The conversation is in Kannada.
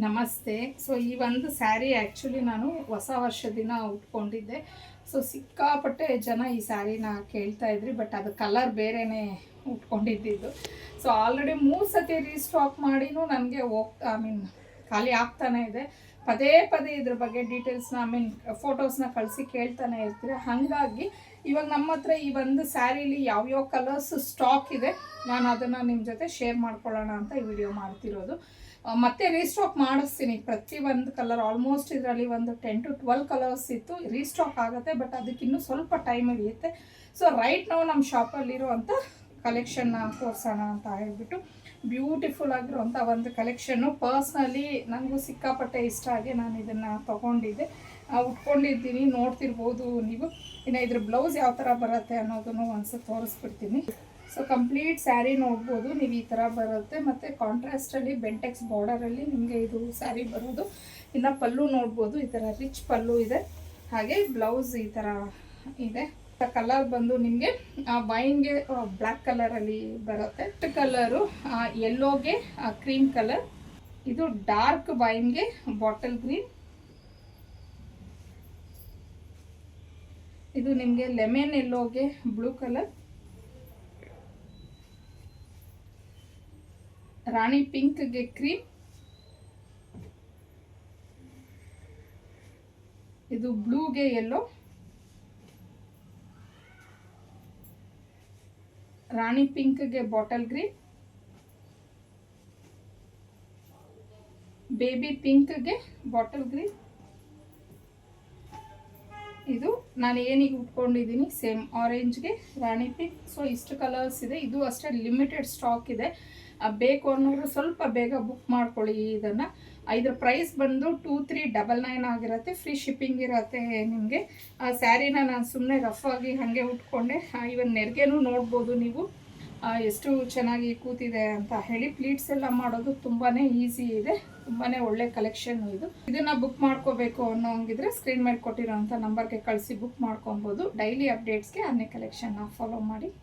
ನಮಸ್ತೆ. ಸೊ ಈ ಒಂದು ಸ್ಯಾರಿ ಆ್ಯಕ್ಚುಲಿ ನಾನು ಹೊಸ ವರ್ಷ ದಿನ ಉಟ್ಕೊಂಡಿದ್ದೆ. ಸೊ ಸಿಕ್ಕಾಪಟ್ಟೆ ಜನ ಈ ಸ್ಯಾರಿನ ಕೇಳ್ತಾ ಇದ್ರಿ, ಬಟ್ ಅದು ಕಲರ್ ಬೇರೆಯೇ ಉಟ್ಕೊಂಡಿದ್ದಿದ್ದು. ಸೊ ಆಲ್ರೆಡಿ 3 ಸತಿ ರೀಸ್ಟಾಕ್ ಮಾಡಿನೂ ನನಗೆ ಖಾಲಿ ಆಗ್ತಾನೆ ಇದೆ. ಪದೇ ಪದೇ ಇದ್ರ ಬಗ್ಗೆ ಡೀಟೇಲ್ಸ್ನ ಫೋಟೋಸ್ನ ಕಳಿಸಿ ಕೇಳ್ತಾನೆ ಇರ್ತೀರ. ಹಾಗಾಗಿ ಇವಾಗ ನಮ್ಮ ಹತ್ರ ಈ ಒಂದು ಸ್ಯಾರಿಲಿ ಯಾವ್ಯಾವ ಕಲರ್ಸ್ ಸ್ಟಾಕ್ ಇದೆ, ನಾನು ಅದನ್ನು ನಿಮ್ಮ ಜೊತೆ ಶೇರ್ ಮಾಡ್ಕೊಳ್ಳೋಣ ಅಂತ ಈ ವಿಡಿಯೋ ಮಾಡ್ತಿರೋದು. ಮತ್ತೆ ರೀಸ್ಟಾಕ್ ಮಾಡಿಸ್ತೀನಿ. ಪ್ರತಿ ಒಂದು ಕಲರ್ ಆಲ್ಮೋಸ್ಟ್ ಇದರಲ್ಲಿ ಒಂದು 10 to 12 ಕಲರ್ಸ್ ಇತ್ತು. ರೀಸ್ಟಾಕ್ ಆಗುತ್ತೆ, ಬಟ್ ಅದಕ್ಕಿನ್ನೂ ಸ್ವಲ್ಪ ಟೈಮ್ ಹಿಡಿಯುತ್ತೆ. ಸೊ ರೈಟ್ ನಾವು ನಮ್ಮ ಶಾಪಲ್ಲಿರುವಂಥ ಕಲೆಕ್ಷನ್ನ ತೋರಿಸೋಣ ಅಂತ ಹೇಳ್ಬಿಟ್ಟು ಬ್ಯೂಟಿಫುಲ್ ಆಗಿರುವಂಥ ಒಂದು ಕಲೆಕ್ಷನ್ನು ಪರ್ಸ್ನಲಿ ನನಗೂ ಸಿಕ್ಕಾಪಟ್ಟೆ ಇಷ್ಟ ಆಗಿ ನಾನು ಇದನ್ನು ತೊಗೊಂಡಿದ್ದೆ, ಉಟ್ಕೊಂಡಿದ್ದೀನಿ. ನೋಡ್ತಿರ್ಬೋದು ನೀವು. ಇನ್ನು ಇದ್ರ ಬ್ಲೌಸ್ ಯಾವ ಥರ ಬರುತ್ತೆ ಅನ್ನೋದನ್ನು ಒಂದ್ಸತಿ ತೋರಿಸ್ಬಿಡ್ತೀನಿ. ಸೊ ಕಂಪ್ಲೀಟ್ ಸ್ಯಾರಿ ನೋಡ್ಬೋದು ನೀವು, ಈ ಥರ ಬರುತ್ತೆ. ಮತ್ತು ಕಾಂಟ್ರಾಸ್ಟಲ್ಲಿ ಬೆಂಟೆಕ್ಸ್ ಬಾರ್ಡರಲ್ಲಿ ನಿಮಗೆ ಇದು ಸ್ಯಾರಿ ಬರೋದು. ಇನ್ನು ಪಲ್ಲು ನೋಡ್ಬೋದು, ಈ ಥರ ರಿಚ್ ಪಲ್ಲು ಇದೆ. ಹಾಗೆ ಬ್ಲೌಸ್ ಈ ಥರ ಇದೆ. ಕಲರ್ ಬಂದು ನಿಮಗೆ ವೈನ್ಗೆ ಬ್ಲ್ಯಾಕ್ ಕಲರಲ್ಲಿ ಬರುತ್ತೆ. ಕಲರು ಯೆಲ್ಲೋಗೆ ಕ್ರೀಮ್ ಕಲರ್, ಇದು ಡಾರ್ಕ್ ವೈನ್ಗೆ ಬಾಟಲ್ ಗ್ರೀನ್, ಇದು ನಿಮಗೆ ಲೆಮನ್ ಯೆಲ್ಲೋಗೆ ಬ್ಲೂ ಕಲರ್, ರಾಣಿ ಪಿಂಕ್ಗೆ ಕ್ರೀಮ್, ಇದು ಬ್ಲೂಗೆ ಯೆಲ್ಲೋ, ರಾಣಿ ಪಿಂಕ್ಗೆ ಬಾಟಲ್ ಗ್ರೀನ್, ಬೇಬಿ ಪಿಂಕ್ಗೆ ಬಾಟಲ್ ಗ್ರೀನ್, ಇದು ನಾನು ಏನೀಗ ಉಟ್ಕೊಂಡಿದ್ದೀನಿ ಸೇಮ್ ಆರೆಂಜ್ಗೆ ರಾಣಿ ಪಿಂಕ್. ಸೊ ಇಷ್ಟು ಕಲರ್ಸ್ ಇದೆ. ಇದು ಅಷ್ಟೇ ಲಿಮಿಟೆಡ್ ಸ್ಟಾಕ್ ಇದೆ. ಬೇಕು ಅನ್ನೋರು ಸ್ವಲ್ಪ ಬೇಗ ಬುಕ್ ಮಾಡ್ಕೊಳ್ಳಿ ಇದನ್ನು. ಇದ್ರ ಪ್ರೈಸ್ ಬಂದು 2399 ಆಗಿರುತ್ತೆ. ಫ್ರೀ ಶಿಪ್ಪಿಂಗ್ ಇರುತ್ತೆ ನಿಮಗೆ. ಆ ಸ್ಯಾರಿನ ನಾನು ಸುಮ್ಮನೆ ರಫ್ ಆಗಿ ಹಾಗೆ ಉಟ್ಕೊಂಡೆ. ಇವನ್ ನೆರಿಗೆನೂ ನೋಡ್ಬೋದು ನೀವು ಎಷ್ಟು ಚೆನ್ನಾಗಿ ಕೂತಿದೆ ಅಂತ ಹೇಳಿ. ಪ್ಲೀಟ್ಸ್ ಎಲ್ಲ ಮಾಡೋದು ತುಂಬಾ ಈಸಿ ಇದೆ, ತುಂಬಾ ಒಳ್ಳೆ ಕಲೆಕ್ಷನ್ ಇದು. ಇದನ್ನು ಬುಕ್ ಮಾಡ್ಕೋಬೇಕು ಅನ್ನೋಂಗಿದ್ರೆ ಸ್ಕ್ರೀನ್ ಮೇಲೆ ಕೊಟ್ಟಿರೋಂಥ ನಂಬರ್ಗೆ ಕಳಿಸಿ ಬುಕ್ ಮಾಡ್ಕೊಬೋದು. ಡೈಲಿ ಅಪ್ಡೇಟ್ಸ್ಗೆ ಅನ್ನೇ ಕಲೆಕ್ಷನ್ನ ಫಾಲೋ ಮಾಡಿ.